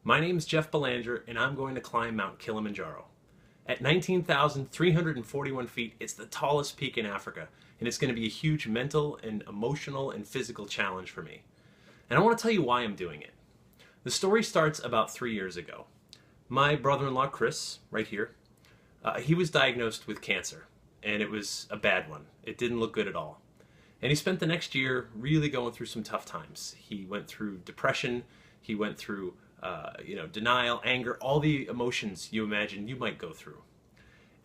My name is Jeff Belanger, and I'm going to climb Mount Kilimanjaro. At 19,341 feet, it's the tallest peak in Africa, and it's going to be a huge mental and emotional and physical challenge for me. And I want to tell you why I'm doing it. The story starts about 3 years ago. My brother-in-law, Chris, right here, he was diagnosed with cancer, and it was a bad one. It didn't look good at all. And he spent the next year really going through some tough times. He went through depression, he went through denial, anger, all the emotions you imagine you might go through.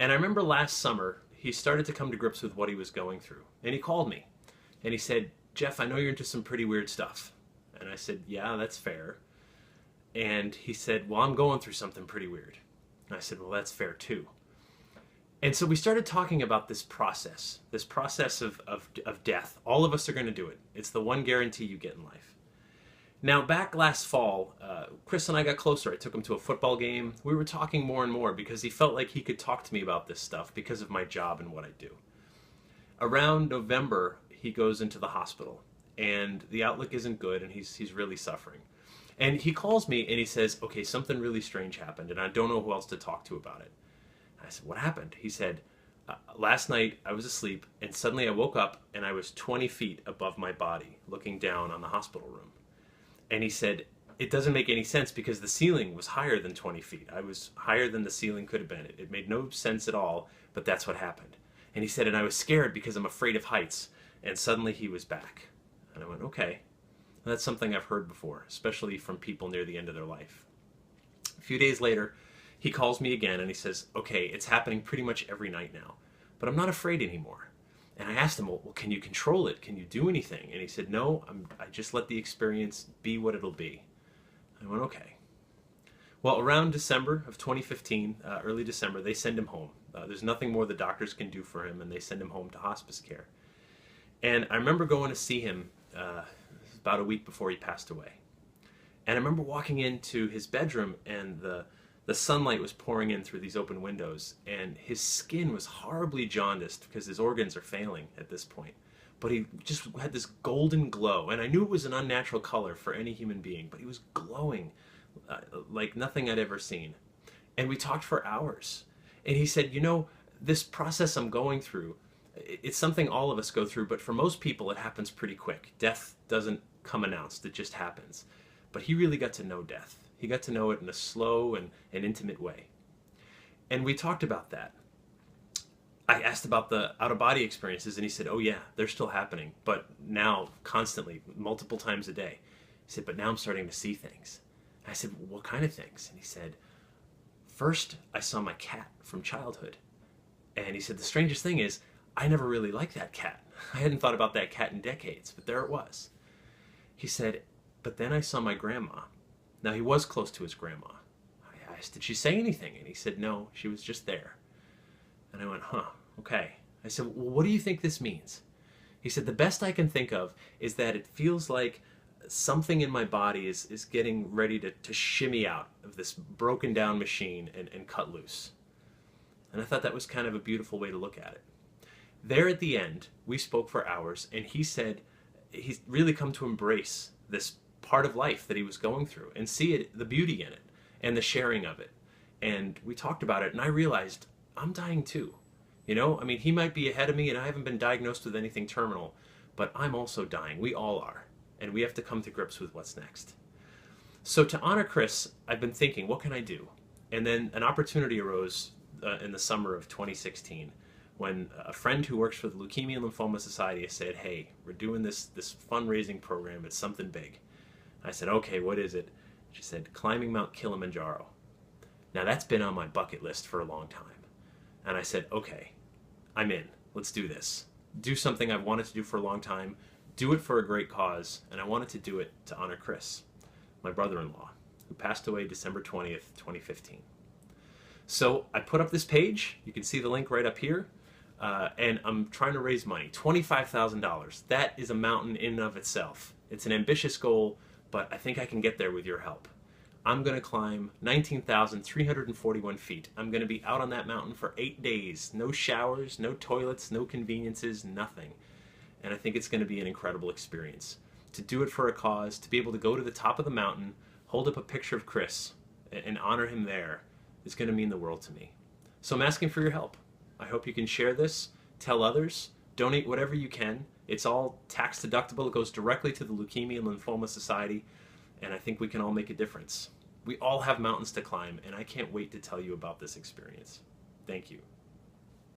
And I remember last summer, he started to come to grips with what he was going through. And he called me, and he said, "Jeff, I know you're into some pretty weird stuff." And I said, "Yeah, that's fair." And he said, "Well, I'm going through something pretty weird." And I said, "Well, that's fair too." And so we started talking about this process of death. All of us are going to do it. It's the one guarantee you get in life. Now, back last fall, Chris and I got closer. I took him to a football game. We were talking more and more because he felt like he could talk to me about this stuff because of my job and what I do. Around November, he goes into the hospital, and the outlook isn't good, and he's really suffering. And he calls me, and he says, "Okay, something really strange happened, and I don't know who else to talk to about it." I said, "What happened?" He said, "Last night I was asleep, and suddenly I woke up, and I was 20 feet above my body, looking down on the hospital room." And he said, "It doesn't make any sense because the ceiling was higher than 20 feet. I was higher than the ceiling could have been. It made no sense at all, but that's what happened." And he said, "And I was scared because I'm afraid of heights." And suddenly he was back. And I went, "Okay." And that's something I've heard before, especially from people near the end of their life. A few days later, he calls me again and he says, "Okay, it's happening pretty much every night now, but I'm not afraid anymore." And I asked him, well, can you control it? Can you do anything? And he said, "No, I just let the experience be what it'll be." I went, "Okay." Well, around December of 2015, early December, they send him home. There's nothing more the doctors can do for him, and they send him home to hospice care. And I remember going to see him about a week before he passed away. And I remember walking into his bedroom, and the sunlight was pouring in through these open windows, and his skin was horribly jaundiced because his organs are failing at this point. But he just had this golden glow, and I knew it was an unnatural color for any human being, but he was glowing like nothing I'd ever seen. And we talked for hours. And he said, "This process I'm going through, it's something all of us go through, but for most people it happens pretty quick. Death doesn't come announced, it just happens." But he really got to know death. He got to know it in a slow and intimate way. And we talked about that. I asked about the out-of-body experiences, and he said, "Oh yeah, they're still happening, but now constantly, multiple times a day." He said, "But now I'm starting to see things." I said, "Well, what kind of things?" And he said, "First, I saw my cat from childhood." And he said, "The strangest thing is, I never really liked that cat. I hadn't thought about that cat in decades, but there it was." He said, "But then I saw my grandma." Now, he was close to his grandma. I asked, "Did she say anything?" And he said, "No, she was just there." And I went, okay. I said, "Well, what do you think this means?" He said, "The best I can think of is that it feels like something in my body is getting ready to shimmy out of this broken down machine and cut loose." And I thought that was kind of a beautiful way to look at it. There at the end, we spoke for hours, and he said he's really come to embrace this part of life that he was going through and see it, the beauty in it and the sharing of it. And we talked about it, and I realized I'm dying too. He might be ahead of me, and I haven't been diagnosed with anything terminal, but I'm also dying. We all are. And we have to come to grips with what's next. So to honor Chris, I've been thinking, what can I do? And then an opportunity arose in the summer of 2016 when a friend who works for the Leukemia and Lymphoma Society said, "Hey, we're doing this fundraising program. It's something big." I said, "Okay, what is it?" She said, "Climbing Mount Kilimanjaro." Now that's been on my bucket list for a long time. And I said, "Okay, I'm in. Let's do this. Do something I've wanted to do for a long time. Do it for a great cause." And I wanted to do it to honor Chris, my brother-in-law, who passed away December 20th, 2015. So I put up this page. You can see the link right up here. And I'm trying to raise money, $25,000. That is a mountain in and of itself. It's an ambitious goal, but I think I can get there with your help. I'm going to climb 19,341 feet. I'm going to be out on that mountain for 8 days. No showers, no toilets, no conveniences, nothing. And I think it's going to be an incredible experience. To do it for a cause, to be able to go to the top of the mountain, hold up a picture of Chris and honor him there is going to mean the world to me. So I'm asking for your help. I hope you can share this, tell others, donate whatever you can. It's all tax deductible. It goes directly to the Leukemia and Lymphoma Society, and I think we can all make a difference. We all have mountains to climb, and I can't wait to tell you about this experience. Thank you.